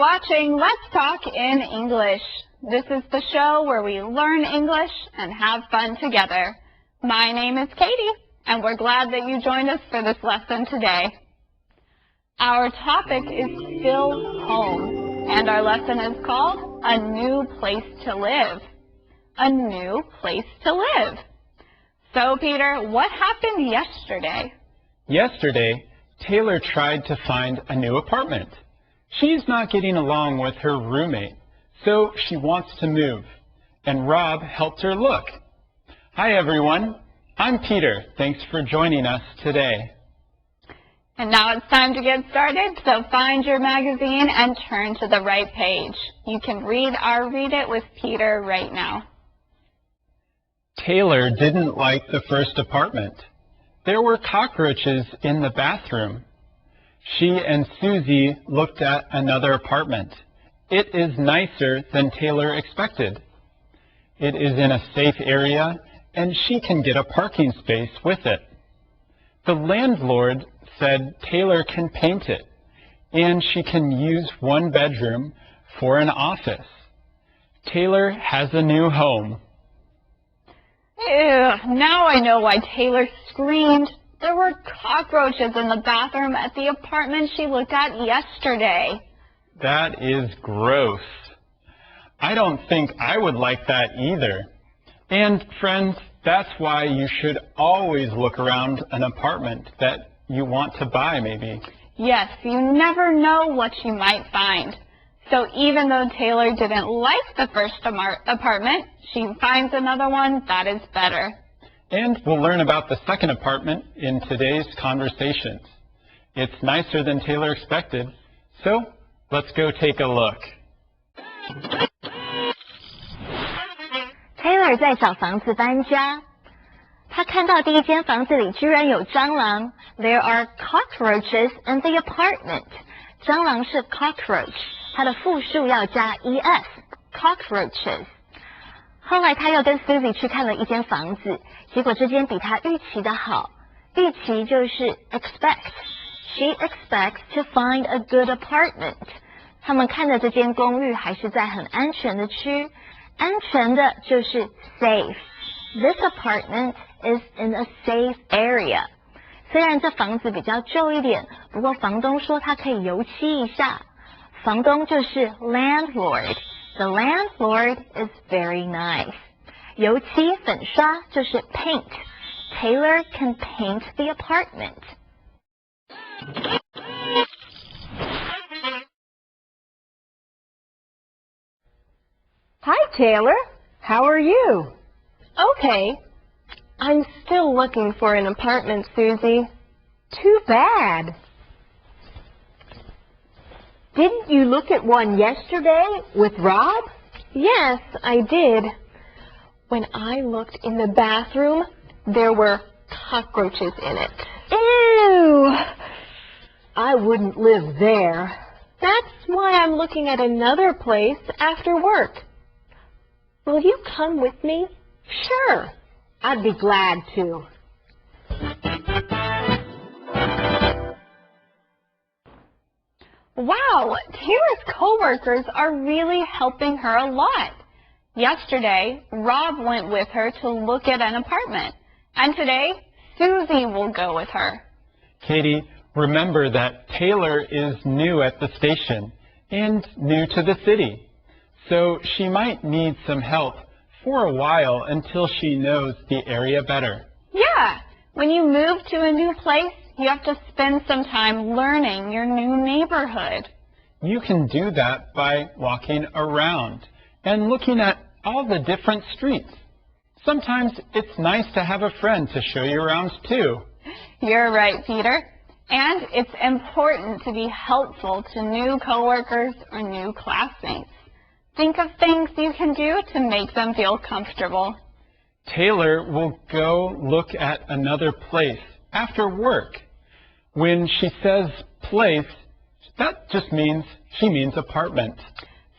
watching Let's Talk in English. This is the show where we learn English and have fun together. My name is Katie, and we're glad that you joined us for this lesson today. Our topic is still home, and our lesson is called A New Place to Live. A new place to live. So, Peter, what happened yesterday? Yesterday, Taylor tried to find a new apartment. She's not getting along with her roommate, so she wants to move, and Rob helped her look. Hi, everyone. I'm Peter. Thanks for joining us today. And now it's time to get started, so find your magazine and turn to the right page. You can read our Read It with Peter right now. Taylor didn't like the first apartment. There were cockroaches in the bathroom. She and Susie looked at another apartment. It is nicer than Taylor expected. It is in a safe area, and she can get a parking space with it. The landlord said Taylor can paint it, and she can use one bedroom for an office. Taylor has a new home. Ew, now I know why Taylor screamed. There were cockroaches in the bathroom at the apartment she looked at yesterday. That is gross. I don't think I would like that either. And friends, that's why you should always look around an apartment that you want to buy, maybe. Yes, you never know what you might find. So even though Taylor didn't like the first apartment, she finds another one that is better. And we'll learn about the second apartment in today's conversations. It's nicer than Taylor expected, so let's go take a look. Taylor 在小房子搬家，他看到第一间房子里居然有蟑螂。There are cockroaches in the apartment. 蟑螂是 cockroach， 它的复数要加 es，cockroaches。后来他又跟 Susie 去看了一间房子，结果这间比他预期的好。预期就是 expect。She expects to find a good apartment. 他们看的这间公寓还是在很安全的区，安全的就是 safe. This apartment is in a safe area. 虽然这房子比较旧一点，不过房东说他可以油漆一下。房东就是 landlord. The landlord is very nice. 油漆粉刷就是 paint. Taylor can paint the apartment. Hi, Taylor. How are you? Okay. I'm still looking for an apartment, Susie. Too bad. Didn't you look at one yesterday with Rob? Yes, I did. When I looked in the bathroom, there were cockroaches in it. Ew! I wouldn't live there. That's why I'm looking at another place after work. Will you come with me? Sure. I'd be glad to. Wow, Taylor's coworkers are really helping her a lot. Yesterday, Rob went with her to look at an apartment, and today, Susie will go with her. Katie, remember that Taylor is new at the station and new to the city, so she might need some help for a while until she knows the area better. Yeah, when you move to a new place, you have to spend some time learning your new neighborhood. You can do that by walking around and looking at all the different streets. Sometimes it's nice to have a friend to show you around too. You're right, Peter. And it's important to be helpful to new coworkers or new classmates. Think of things you can do to make them feel comfortable. Taylor will go look at another place after work. When she says place, that just means she means apartment.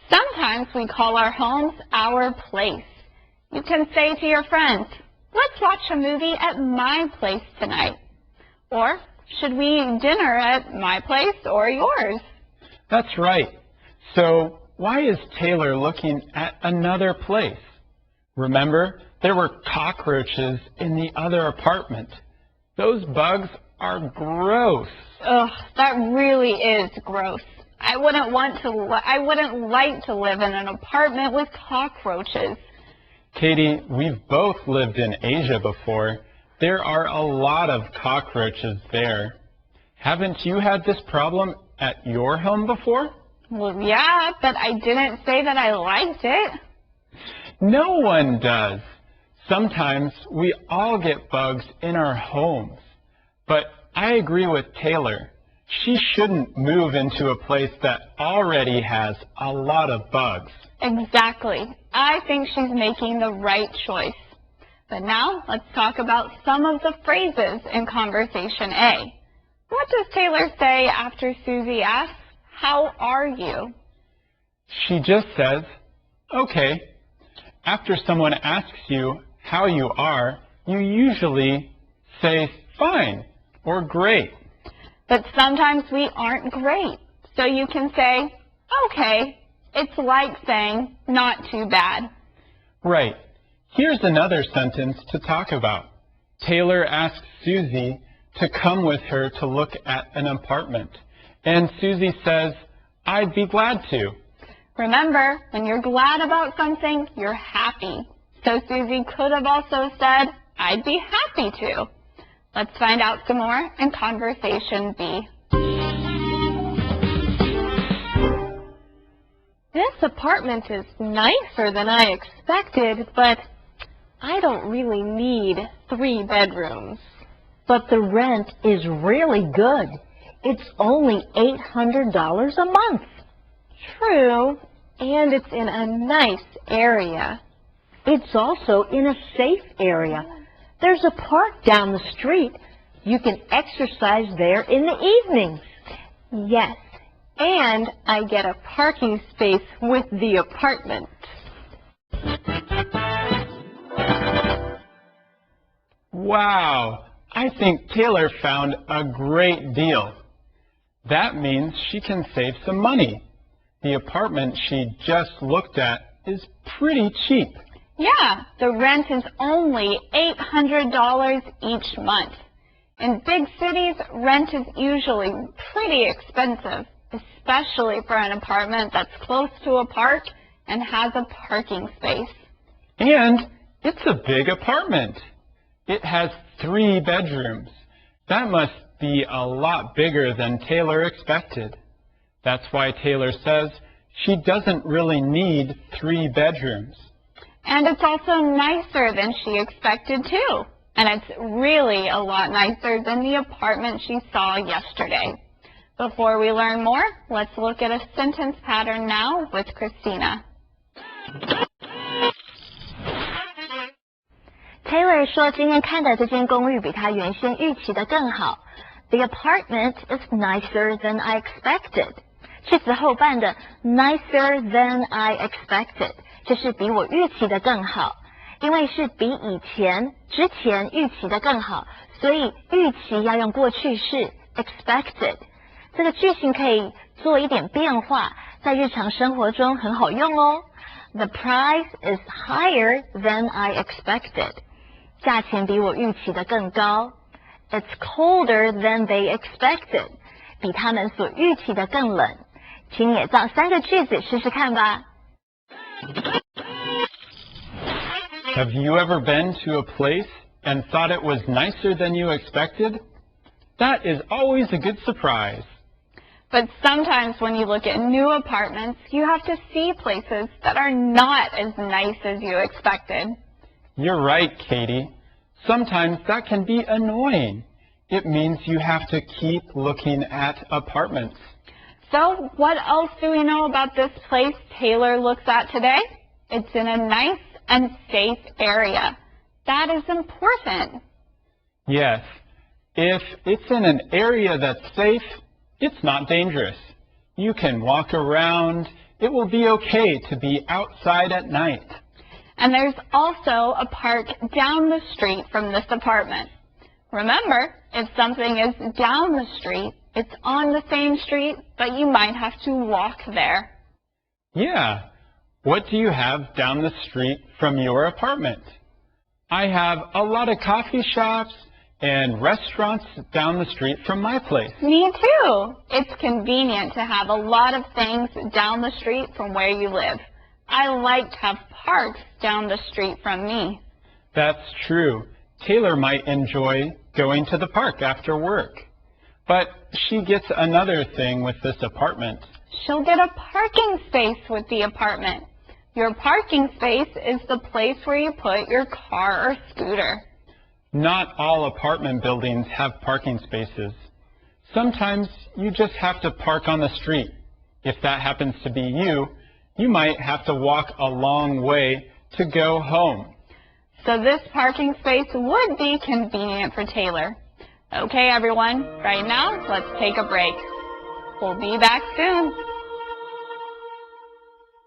Sometimes we call our homes our place. You can say to your friends, let's watch a movie at my place tonight. Or, should we eat dinner at my place or yours? That's right. So why is Taylor looking at another place? Remember, there were cockroaches in the other apartment. Those bugs are gross. Ugh, that really is gross. I wouldn't like to live in an apartment with cockroaches. Katie, we've both lived in Asia before. There are a lot of cockroaches there. Haven't you had this problem at your home before? Well, yeah, but I didn't say that I liked it. No one does. Sometimes we all get bugs in our homes. But I agree with Taylor. She shouldn't move into a place that already has a lot of bugs. Exactly. I think she's making the right choice. But now let's talk about some of the phrases in Conversation A. What does Taylor say after Susie asks, "How are you?" She just says, okay. After someone asks you how you are, you usually say fine or great. But sometimes we aren't great. So you can say, okay. It's like saying, not too bad. Right. Here's another sentence to talk about. Taylor asks Susie to come with her to look at an apartment. And Susie says, I'd be glad to. Remember, when you're glad about something, you're happy. So Susie could have also said, I'd be happy to. Let's find out some more in Conversation B. This apartment is nicer than I expected, but I don't really need 3 bedrooms. But the rent is really good. It's only $800 a month. True, and it's in a nice area. It's also in a safe area. There's a park down the street. You can exercise there in the evenings. Yes, and I get a parking space with the apartment. Wow, I think Taylor found a great deal. That means she can save some money. The apartment she just looked at is pretty cheap. Yeah, the rent is only $800 each month. In big cities, rent is usually pretty expensive, especially for an apartment that's close to a park and has a parking space. And it's a big apartment. It has 3 bedrooms. That must be a lot bigger than Taylor expected. That's why Taylor says she doesn't really need 3 bedrooms. And it's also nicer than she expected too. And it's really a lot nicer than the apartment she saw yesterday. Before we learn more, let's look at a sentence pattern now with Christina. Taylor 说今天看的这间公寓比他原先预期的更好。The apartment is nicer than I expected. 句子后半的 nicer than I expected 就是比我预期的更好。因为是比之前预期的更好，所以预期要用过去式 expected。这个句型可以做一点变化，在日常生活中很好用哦。The price is higher than I expected. 价钱比我预期的更高。It's colder than they expected. 比他们所预期的更冷。请你也造3个句子试试看吧。Have you ever been to a place and thought it was nicer than you expected? That is always a good surprise. But sometimes when you look at new apartments, you have to see places that are not as nice as you expected. You're right, Katie. Sometimes that can be annoying. It means you have to keep looking at apartments. So what else do we know about this place Taylor looks at today? It's in a nice and safe area. That is important. Yes. If it's in an area that's safe, it's not dangerous. You can walk around. It will be okay to be outside at night. And there's also a park down the street from this apartment. Remember, if something is down the street, it's on the same street, but you might have to walk there. Yeah. What do you have down the street from your apartment? I have a lot of coffee shops and restaurants down the street from my place. Me too. It's convenient to have a lot of things down the street from where you live. I like to have parks down the street from me. That's true. Taylor might enjoy going to the park after work. But she gets another thing with this apartment. She'll get a parking space with the apartment. Your parking space is the place where you put your car or scooter. Not all apartment buildings have parking spaces. Sometimes you just have to park on the street. If that happens to be you, you might have to walk a long way to go home. So this parking space would be convenient for Taylor. Okay, everyone, right now, let's take a break. We'll be back soon.